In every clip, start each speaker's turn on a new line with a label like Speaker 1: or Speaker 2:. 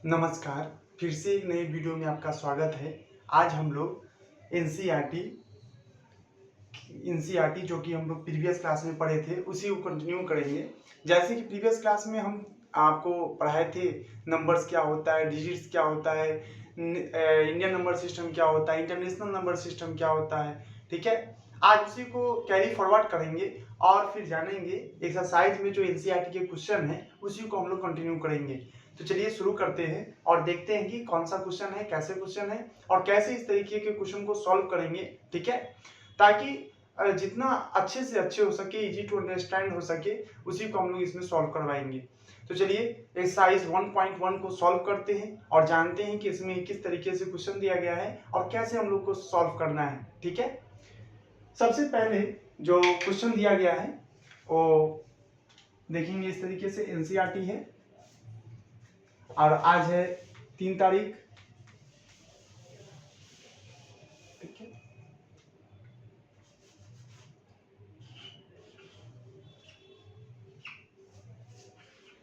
Speaker 1: नमस्कार, फिर से एक नई वीडियो में आपका स्वागत है। आज हम लोग एनसीईआरटी जो कि हम लोग प्रीवियस क्लास में पढ़े थे उसी को कंटिन्यू करेंगे। जैसे कि प्रीवियस क्लास में हम आपको पढ़ाए थे नंबर्स क्या होता है, डिजिट्स क्या होता है, इंडियन नंबर सिस्टम क्या होता है, इंटरनेशनल नंबर सिस्टम क्या होता है। ठीक है, आज उसी को कैरी फॉरवर्ड करेंगे और फिर जानेंगे एक्सरसाइज में जो एनसीईआरटी के क्वेश्चन है उसी को हम लोग कंटिन्यू करेंगे। तो चलिए शुरू करते हैं और देखते हैं कि कौन सा क्वेश्चन है, कैसे क्वेश्चन है और कैसे इस तरीके के क्वेश्चन को सॉल्व करेंगे। ठीक है, ताकि जितना अच्छे से अच्छे हो सके, इजी टू अंडरस्टैंड हो सके, उसी को हम लोग इसमें सॉल्व करवाएंगे। तो चलिए एक्सरसाइज 1.1 को सॉल्व करते हैं और जानते हैं कि इसमें किस तरीके से क्वेश्चन दिया गया है और कैसे हम लोग को सॉल्व करना है। ठीक है, सबसे पहले जो क्वेश्चन दिया गया है वो देखेंगे। इस तरीके से एनसीईआरटी है और आज है 3 तारीख। ठीक है,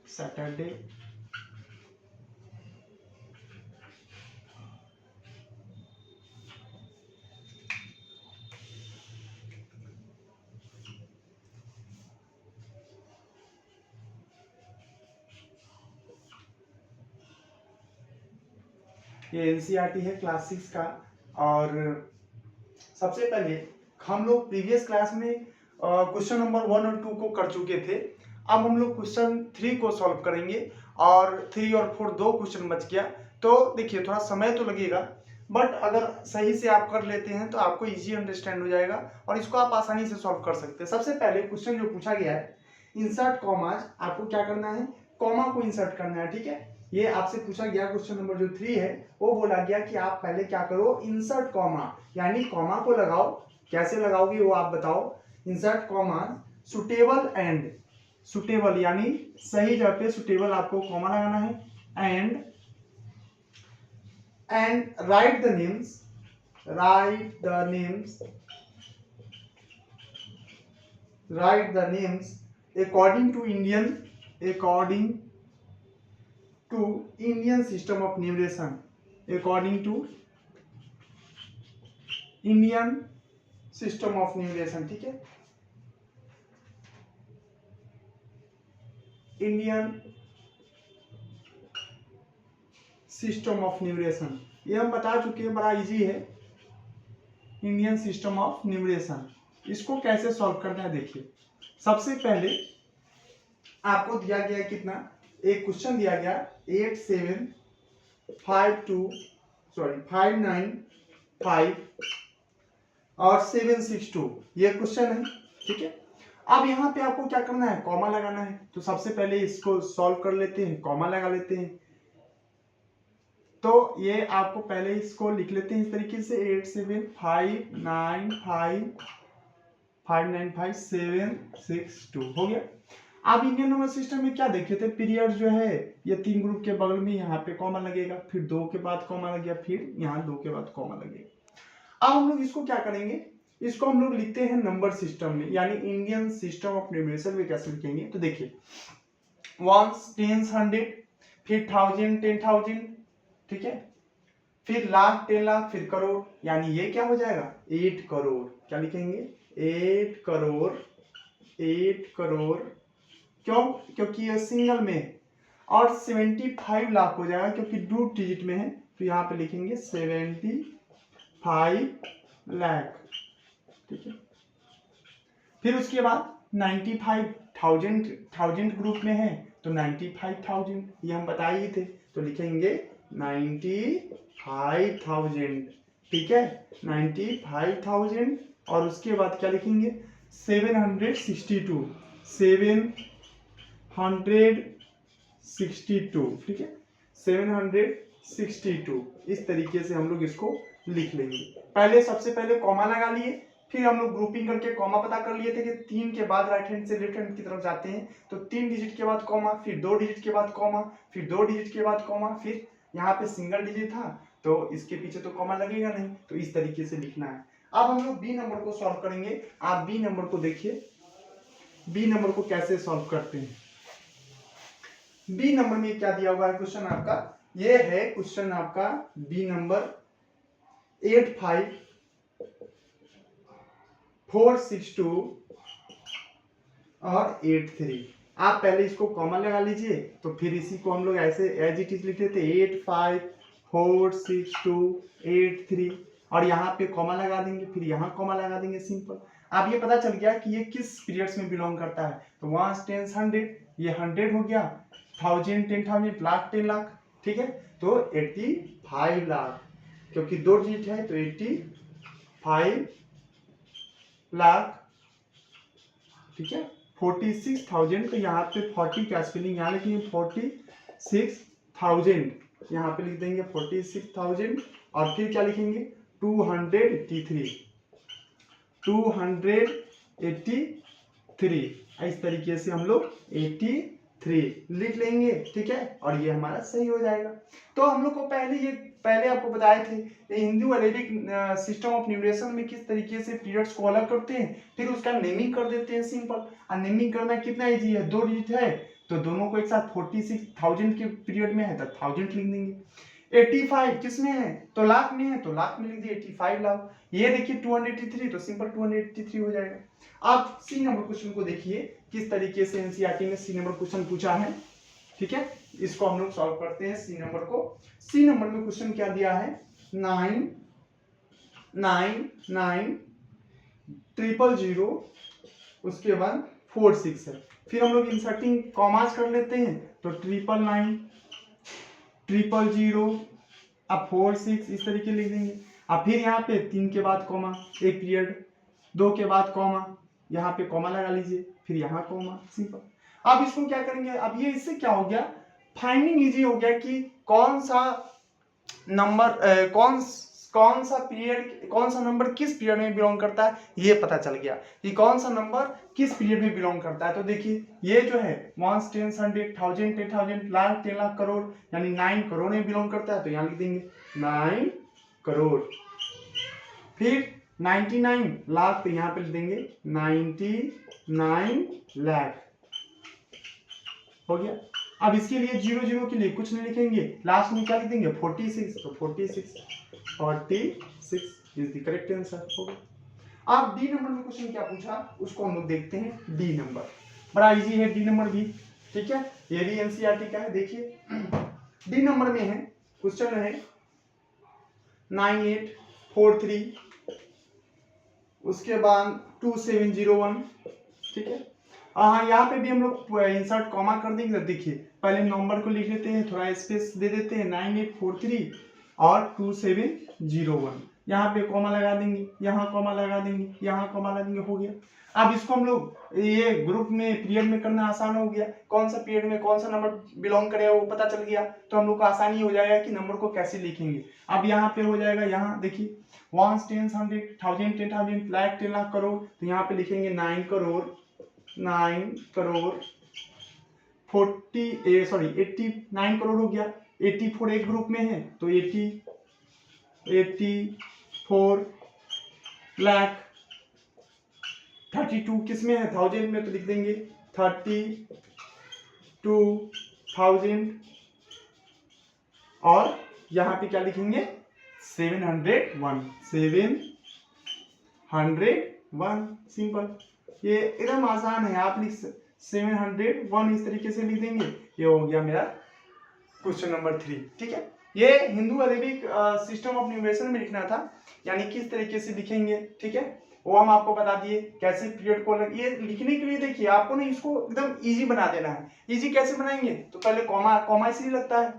Speaker 1: सैटरडे। ये एनसीईआरटी है क्लास 6 का। और सबसे पहले हम लोग प्रीवियस क्लास में क्वेश्चन नंबर 1 और 2 को कर चुके थे। अब हम लोग क्वेश्चन 3 को सॉल्व करेंगे और 3 और 4 दो क्वेश्चन बच गया। तो देखिए थोड़ा समय तो लगेगा, बट अगर सही से आप कर लेते हैं तो आपको इजी अंडरस्टैंड हो जाएगा और इसको आप आसानी से सॉल्व कर सकते हैं। सबसे पहले क्वेश्चन जो पूछा गया है, इंसर्ट कॉमाज, आपको क्या करना है, कॉमा को इंसर्ट करना है। ठीक है, ये आपसे पूछा गया क्वेश्चन नंबर जो 3 है, वो बोला गया कि आप पहले क्या करो, इंसर्ट कॉमा, यानी कॉमा को लगाओ। कैसे लगाओगे वो आप बताओ। Insert comma suitable and, suitable यानी सही जगह पे सुटेबल आपको कॉमा लगाना है। And write the names, write the names according to Indian system of numeration, according to Indian system of numeration. ठीक है, इंडियन सिस्टम ऑफ न्यूमरेशन, ये हम बता चुके हैं, बड़ा इजी है। इंडियन सिस्टम ऑफ न्यूमरेशन, इसको कैसे सॉल्व करना है देखिए। सबसे पहले आपको दिया गया कितना, एक क्वेश्चन दिया गया 595 और 762, ये क्वेश्चन है। ठीक है, अब यहाँ पे आपको क्या करना है, कॉमा लगाना है। तो सबसे पहले इसको सॉल्व कर लेते हैं, कॉमा लगा लेते हैं। तो ये आपको पहले इसको लिख लेते हैं इस तरीके से 875955762 हो गया। अब इंडियन नंबर सिस्टम में क्या देखे थे, पीरियड जो है ये 3 ग्रुप के बगल में यहाँ पे कॉमा लगेगा, फिर 2 के बाद कॉमा लगेगा, फिर यहाँ 2 के बाद कॉमा लगेगा। अब हम लोग इसको क्या करेंगे, इसको हम लोग लिखते हैं नंबर सिस्टम में, यानी इंडियन सिस्टम ऑफ न्यूमरेशन में कैसे लिखेंगे। तो देखिए 1s, 10s, 100, फिर 1000, 10,000। ठीक है, फिर लाख, 10 लाख, फिर करोड़, यानी ये क्या हो जाएगा 8 करोड़। क्या लिखेंगे 8 करोड़, 8 करोड़। क्यों, क्योंकि ये सिंगल में है। और 75 लाख हो जाएगा क्योंकि 2 डिजिट में है, तो यहाँ पे लिखेंगे 75 लाख। ठीक है, फिर उसके बाद 95,000 ग्रुप में है तो 95,000, ये हम बताए ही थे, तो लिखेंगे 95,000। ठीक है, 95,000 और उसके बाद क्या लिखेंगे 762, 762। ठीक है, 762, इस तरीके से हम लोग इसको लिख लेंगे। पहले सबसे पहले कॉमा लगा लिए, फिर हम लोग ग्रुपिंग करके कॉमा पता कर लिए थे कि 3 के बाद राइट हैंड से लेफ्ट हैंड की तरफ जाते हैं, तो 3 डिजिट के बाद कॉमा, फिर 2 डिजिट के बाद कॉमा, फिर 2 डिजिट के बाद कॉमा, फिर यहाँ पे सिंगल डिजिट था तो इसके पीछे तो कॉमा लगेगा नहीं, तो इस तरीके से लिखना है। अब हम लोग बी नंबर को सॉल्व करेंगे। आप बी नंबर को देखिए, बी नंबर को कैसे सॉल्व करते हैं। बी नंबर में क्या दिया हुआ है क्वेश्चन आपका, ये है क्वेश्चन आपका बी नंबर 85462 और 83। आप पहले इसको कॉमन लगा लीजिए, तो फिर इसी को हम लोग ऐसे एज इट इज लिख लेते 8546283 और यहाँ पे कॉमा लगा देंगे, फिर यहाँ कॉमा लगा देंगे, सिंपल। अब ये पता चल गया कि ये किस पीरियड्स में बिलोंग करता है। तो 1 10 100, ये 100 हो गया, 1000 10,000, लाख 10 लाख, ठीक है। तो 85 लाख, क्योंकि 2 डिजिट है तो 85 लाख, ठीक है। 46,000, तो यहाँ पे 40 का स्पेलिंग यहाँ लिखेंगे 46,000, यहाँ पे लिख देंगे 46,000 और फिर क्या लिखेंगे 283 इस तरीके से हम लोग 83 लिख लेंगे, ठीक है। और ये हमारा सही हो जाएगा। तो हम लोग को पहले आपको बताए थे Hindu Arabic system of numeration में किस तरीके से पीरियड्स को अलग करते हैं, फिर उसका नेमिंग कर देते हैं, सिंपल। और नेमिंग करना कितना इजी है, 2 डिजिट है तो दोनों को एक साथ 46,000 के पीरियड में है तो 1000 लिख देंगे। 85 किस में है, तो लाख में है तो लाख में लिख दिए 85 लाख। ये देखिए 283 तो सिंपल 283 हो जाएगा। आप सी नंबर क्वेश्चन को देखिए किस तरीके से एनसीईआरटी में सी नंबर क्वेश्चन पूछा है, ठीक है। इसको हम लोग सॉल्व करते हैं। सी नंबर को, सी नंबर में क्वेश्चन क्या दिया है, 99900, उसके बाद 46 है। फिर हम लोग इंसर्टिंग कॉमास कर लेते हैं, तो 99900 अब 46 इस तरीके लिख देंगे। अब फिर यहाँ पे 3 के बाद कॉमा, एक पीरियड, 2 के बाद कॉमा, यहाँ पे कॉमा लगा लीजिए, फिर यहाँ कॉमा, सिंपल। अब इसको क्या करेंगे, अब ये इससे क्या हो गया, फाइंडिंग इजी हो गया कि कौन सा नंबर कौन सा नंबर किस पीरियड में बिलोंग करता है, ये पता चल गया कि कौन सा नंबर किस पीरियड में बिलोंग करता है। तो देखिए ये जो है 1 10 100 1000 10,000 लाख 10 लाख करोड़, यानी 9 करोड़ में बिलोंग करता है, तो यहाँ लिख देंगे 9 करोड़। फिर 99 लाख, तो यहाँ पे लिख देंगे 99 लाख, हो गया। अब इसके लिए 00 के लिए कुछ नहीं लिखेंगे, लास्ट में क्या लिख देंगे 46, तो 46 इज द करेक्ट आंसर, हो गया। अब डी नंबर में क्वेश्चन क्या पूछा उसको हम लोग देखते हैं। डी नंबर बड़ा इजी है, डी नंबर भी, ठीक है। ये भी एनसीईआरटी का है। देखिए डी नंबर में है क्वेश्चन है 9843, उसके बाद 2701, ठीक है। हाँ, यहाँ पे भी हम लोग इंसर्ट कॉमा कर देंगे। देखिए पहले नंबर को लिख लेते हैं, थोड़ा स्पेस दे देते हैं, 9843 और 2701, यहाँ पे कॉमा लगा देंगे, यहाँ कॉमा लगा देंगे, यहाँ कॉमा लगा देंगे, हो गया। अब इसको हम लोग ये ग्रुप में पीरियड में करना आसान हो गया, कौन सा पीरियड में कौन सा नंबर बिलोंग करेगा वो पता चल गया, तो हम लोग को आसानी हो जाएगा कि नंबर को कैसे लिखेंगे। अब यहाँ पे हो जाएगा, यहाँ देखिए 1 10 100 1000 10,000 लाख 10 लाख करोड़, तो यहाँ पे लिखेंगे 9 करोड़ 89 करोड़ हो गया। 84 एक ग्रुप में है तो 84 लाख। 32 किस में है, 1000 में, तो लिख देंगे 32,000 और यहाँ पे क्या लिखेंगे 701, सिंपल। ये एकदम आसान है, आप लिख 701 इस तरीके से लिख देंगे। ये हो गया मेरा क्वेश्चन नंबर 3, ठीक है। ये Hindu Arabic system of numeration में लिखना था, यानी किस तरीके से लिखेंगे, ठीक है, वो हम आपको बता दिए। कैसे पीरियड को अलग, ये लिखने के लिए देखिए आपको ना इसको एकदम इजी बना देना है। इजी कैसे बनाएंगे, तो पहले कॉमा इसलिए लगता है,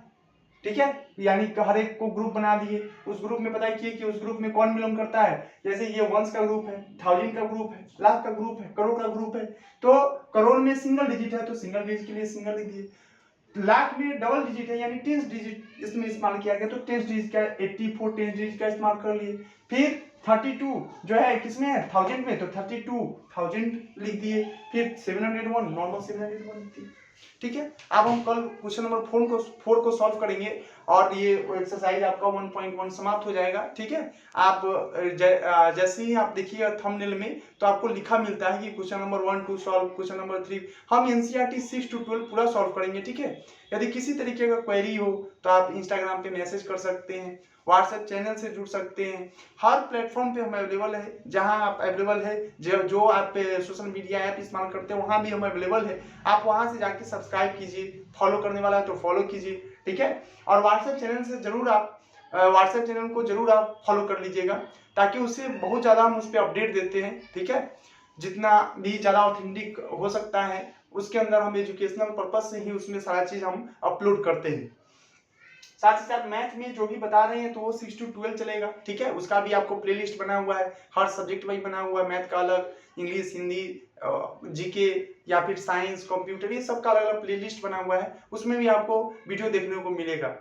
Speaker 1: ठीक है, यानी हर एक को ग्रुप बना दिए, उस ग्रुप में पता किए कि उस ग्रुप में कौन बिलोंग करता है। जैसे ये वंस का ग्रुप है, 1000 का ग्रुप है, लाख का ग्रुप है, करोड़ का ग्रुप है, तो करोड़ में सिंगल डिजिट है तो सिंगल डिजिट के लिए सिंगल लिख दिए। लाख में डबल डिजिट है यानी 10 डिजिट इसमें इस्तेमाल किया गया, तो 10 डिजिट का 84 10 डिजिट का इस्तेमाल कर लिए। फिर 32 जो है किसमें है 1000 में, तो 32,000 लिख दिए। फिर 701 नॉर्मल 701 लिख दिए। ठीक है। अब हम कल क्वेश्चन नंबर 4 को सॉल्व करेंगे और ये एक्सरसाइज आपका 1.1 समाप्त हो जाएगा। ठीक है। आप जैसे ही आप देखिएगा थंबनेल में तो आपको लिखा मिलता है कि question number 1 to solve, question number 3। हम एनसीईआरटी 6 टू 12 पूरा सॉल्व करेंगे। ठीक है। यदि किसी तरीके का क्वेरी हो तो आप इंस्टाग्राम पे मैसेज कर सकते हैं, व्हाट्सएप चैनल से जुड़ सकते हैं। हर प्लेटफॉर्म पे हम अवेलेबल है, जहां आप अवेलेबल है, जो आप सोशल मीडिया ऐप इस्तेमाल करते हैं वहां भी हम अवेलेबल है। आप वहां से जाके सब्सक्राइब कीजिए, फॉलो करने वाला है तो फॉलो कीजिए। ठीक है। और व्हाट्सएप चैनल से जरूर आप व्हाट्सएप चैनल को जरूर आप फॉलो कर लीजिएगा, ताकि उससे बहुत ज़्यादा हम उस पर अपडेट देते हैं। ठीक है। जितना भी ज़्यादा ऑथेंटिक हो सकता है उसके अंदर हम एजुकेशनल पर्पज से ही उसमें सारा चीज़ हम अपलोड करते हैं। साथ ही साथ मैथ में जो भी बता रहे हैं तो वो 6 टू 12 चलेगा। ठीक है। उसका भी आपको प्लेलिस्ट बना हुआ है, हर सब्जेक्ट वाइज बना हुआ है। मैथ का अलग, इंग्लिश, हिंदी, जीके या फिर साइंस, कंप्यूटर, ये सब का अलग अलग प्लेलिस्ट बना हुआ है। उसमें भी आपको वीडियो देखने को मिलेगा।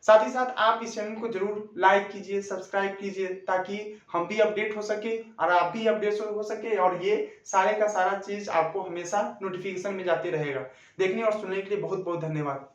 Speaker 1: साथ ही साथ आप इस चैनल को जरूर लाइक कीजिए, सब्सक्राइब कीजिए, ताकि हम भी अपडेट हो सके और आप भी अपडेट हो सके, और ये सारे का सारा चीज आपको हमेशा नोटिफिकेशन में जाते रहेगा। देखने और सुनने के लिए बहुत बहुत धन्यवाद।